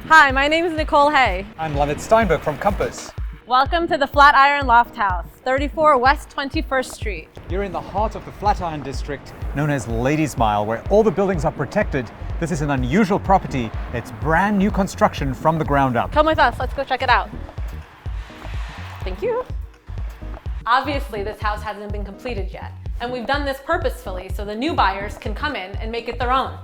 Hi, my name is Nicole Hay. I'm Levitt Steinberg from Compass. Welcome to the Flatiron Loft House, 34 West 21st Street. You're in the heart of the Flatiron district, known as Ladies Mile, where all the buildings are protected. This is an unusual property. It's brand new construction from the ground up. Come with us, let's go check it out. Thank you. Obviously, this house hasn't been completed yet, and we've done this purposefully so the new buyers can come in and make it their own.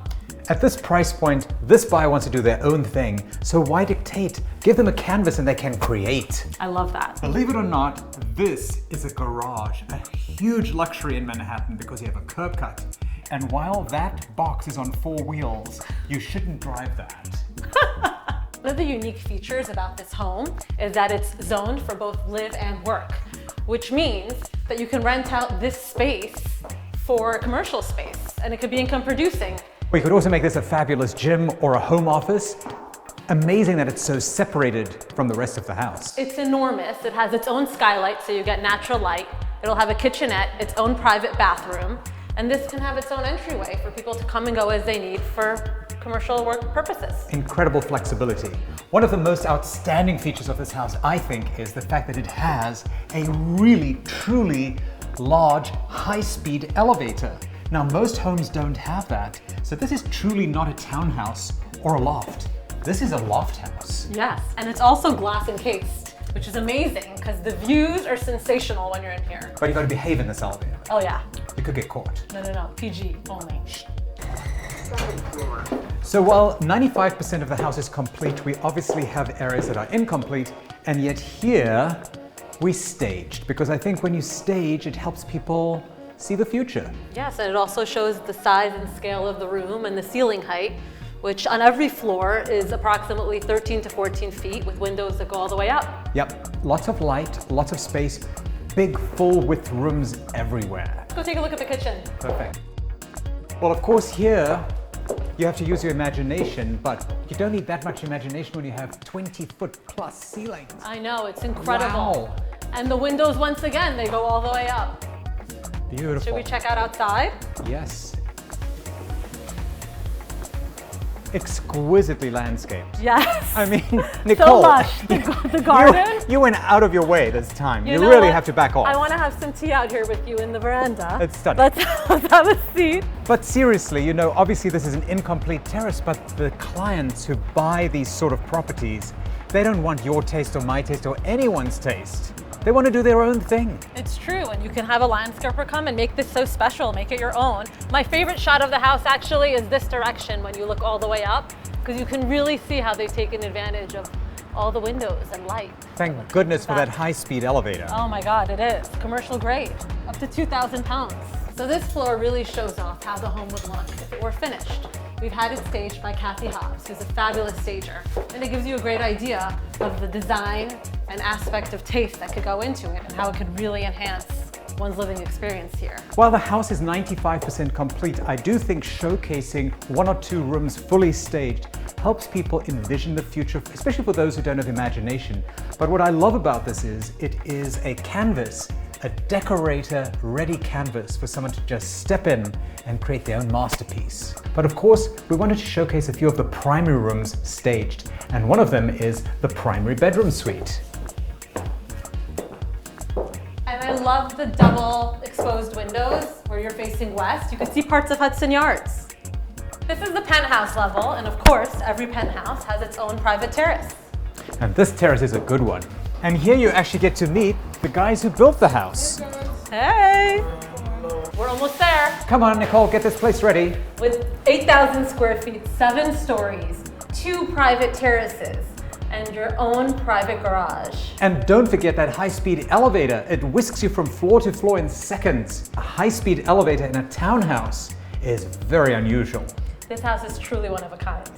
At this price point, this buyer wants to do their own thing, so why dictate? Give them a canvas and they can create. I love that. Believe it or not, this is a garage, a huge luxury in Manhattan because you have a curb cut. And while that box is on 4 wheels, you shouldn't drive that. One of the unique features about this home is that it's zoned for both live and work, which means that you can rent out this space for commercial space, and it could be income producing. We could also make this a fabulous gym or a home office. Amazing that it's so separated from the rest of the house. It's enormous. It has its own skylight, so you get natural light. It'll have a kitchenette, its own private bathroom, and this can have its own entryway for people to come and go as they need for commercial work purposes. Incredible flexibility. One of the most outstanding features of this house, I think, is the fact that it has a really, truly large, high-speed elevator. Now, most homes don't have that, so this is truly not a townhouse or a loft. This is a loft house. Yes, and it's also glass encased, which is amazing because the views are sensational when you're in here. But you gotta behave in this elevator. Oh yeah. You could get caught. No, PG only. So while 95% of the house is complete, we obviously have areas that are incomplete, and yet here we staged, because I think when you stage, it helps people see the future. Yes, and it also shows the size and scale of the room and the ceiling height, which on every floor is approximately 13 to 14 feet with windows that go all the way up. Yep, lots of light, lots of space, big full width rooms everywhere. Let's go take a look at the kitchen. Perfect. Well, of course here, you have to use your imagination, but you don't need that much imagination when you have 20-foot plus ceilings. I know, it's incredible. Wow. And the windows, once again, they go all the way up. Beautiful. Should we check out outside? Yes. Exquisitely landscaped. Yes. I mean, Nicole. So lush. The garden. You went out of your way this time. You know really what? have to back off. I want to have some tea out here with you in the veranda. It's stunning. Let's have a seat. But seriously, you know, obviously this is an incomplete terrace, but the clients who buy these sort of properties, they don't want your taste or my taste or anyone's taste. They want to do their own thing. It's true, and you can have a landscaper come and make this so special, make it your own. My favorite shot of the house actually is this direction when you look all the way up, because you can really see how they've taken advantage of all the windows and light. Thank goodness for that high-speed elevator. Oh my God, it is. Commercial grade, up to 2,000 pounds. So this floor really shows off how the home would look if it were finished. We've had it staged by Cathy Hobbs, who's a fabulous stager, and it gives you a great idea of the design and aspect of taste that could go into it and how it could really enhance one's living experience here. While the house is 95% complete, I do think showcasing 1 or 2 rooms fully staged helps people envision the future, especially for those who don't have imagination. But what I love about this is it is a canvas, a decorator-ready canvas for someone to just step in and create their own masterpiece. But of course, we wanted to showcase a few of the primary rooms staged, and one of them is the primary bedroom suite. And I love the double exposed windows where you're facing west. You can see parts of Hudson Yards. This is the penthouse level, and of course, every penthouse has its own private terrace. And this terrace is a good one. And here you actually get to meet the guys who built the house. Hey! We're almost there. Come on, Nicole, get this place ready. With 8,000 square feet, 7 stories, 2 private terraces, and your own private garage. And don't forget that high-speed elevator. It whisks you from floor to floor in seconds. A high-speed elevator in a townhouse is very unusual. This house is truly one of a kind.